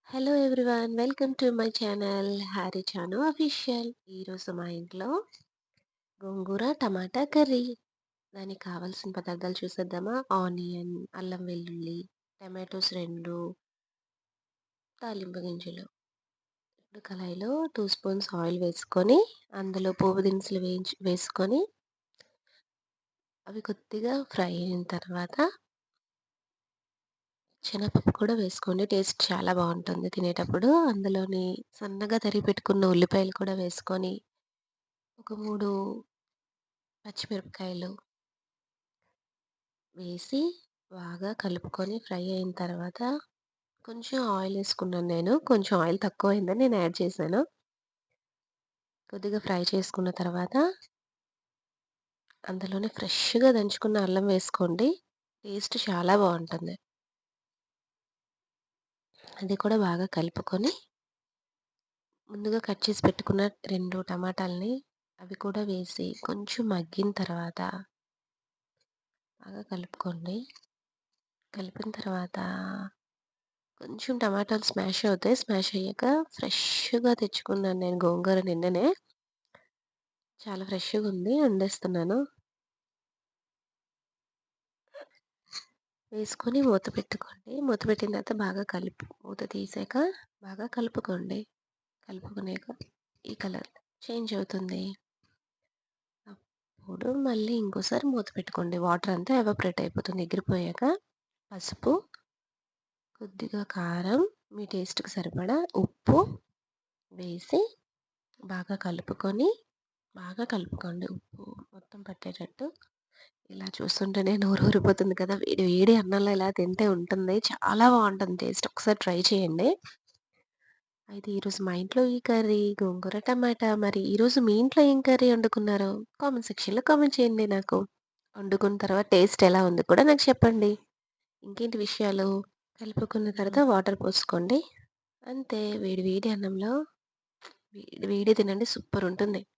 Hello everyone, welcome to my channel Harry Chanu official. ఈరోజు మా ఇంట్లో గోంగూర టమాటా కర్రీ. దానికి కావాల్సిన పదార్థాలు చూసేద్దామా. ఆనియన్, అల్లం వెల్లుల్లి, టమాటోస్ 2, తాలింపు గింజలు. ఇప్పుడు కళాయిలో 2 స్పూన్స్ ఆయిల్ వేసుకొని అందులో పోపు దినుసులు వేసుకొని అవి కొద్దిగా ఫ్రై అయిన తర్వాత శనగపప్పు కూడా వేసుకోండి. టేస్ట్ చాలా బాగుంటుంది తినేటప్పుడు. అందులోని సన్నగా తరిగి పెట్టుకున్న ఉల్లిపాయలు కూడా వేసుకొని ఒక 3 పచ్చిమిరపకాయలు వేసి బాగా కలుపుకొని ఫ్రై అయిన తర్వాత కొంచెం ఆయిల్ వేసుకున్నాను నేను. కొంచెం ఆయిల్ తక్కువైందని నేను యాడ్ చేశాను. కొద్దిగా ఫ్రై చేసుకున్న తర్వాత అందులోనే ఫ్రెష్‌గా దంచుకున్న అల్లం వేసుకోండి. టేస్ట్ చాలా బావుంటుంది. అది కూడా బాగా కలుపుకొని ముందుగా కట్ చేసి పెట్టుకున్న 2 టమాటాలని అవి కూడా వేసి కొంచెం మగ్గిన తర్వాత బాగా కలుపుకోండి. కలిపిన తర్వాత కొంచెం టమాటాలు స్మాష్ అవుతాయి. స్మాష్ అయ్యాక ఫ్రెష్‌గా తెచ్చుకున్నాను నేను గోంగూర నిన్ననే. చాలా ఫ్రెష్‌గుంది. వండేస్తున్నాను. వేసుకొని మూత పెట్టుకోండి. మూత పెట్టిన తర్వాత బాగా మూత తీసాక బాగా కలుపుకోండి. కలుపుకున్నాక ఈ కలర్ చేంజ్ అవుతుంది. అప్పుడు మళ్ళీ ఇంకోసారి మూత పెట్టుకోండి. వాటర్ అంతా ఎవాపరేట్ అయిపోతుంది. ఎగిరిపోయాక పసుపు, కొద్దిగా కారం, మీ టేస్ట్‌కి సరిపడా ఉప్పు వేసి బాగా కలుపుకోండి. ఉప్పు మొత్తం పట్టేటట్టు. ఇలా చూస్తుంటేనే నోరూరిపోతుంది కదా! వేడి వేడి అన్నంలో ఇలా తింటే ఉంటుంది. చాలా బావుంటుంది టేస్ట్. ఒకసారి ట్రై చేయండి. అయితే ఈరోజు మా ఇంట్లో ఈ కర్రీ గోంగూర టమాటా. మరి ఈరోజు మీ ఇంట్లో ఏం కర్రీ వండుకున్నారో కామెంట్ సెక్షన్‌లో కామెంట్ చేయండి నాకు. వండుకున్న తర్వాత టేస్ట్ ఎలా ఉంది కూడా నాకు చెప్పండి. ఇంకేంటి విషయాలు? కలుపుకున్న తర్వాత వాటర్ పోసుకోండి. అంతే, వేడి వేడి అన్నంలో వేడి వేడి తినండి, సూపర్ ఉంటుంది.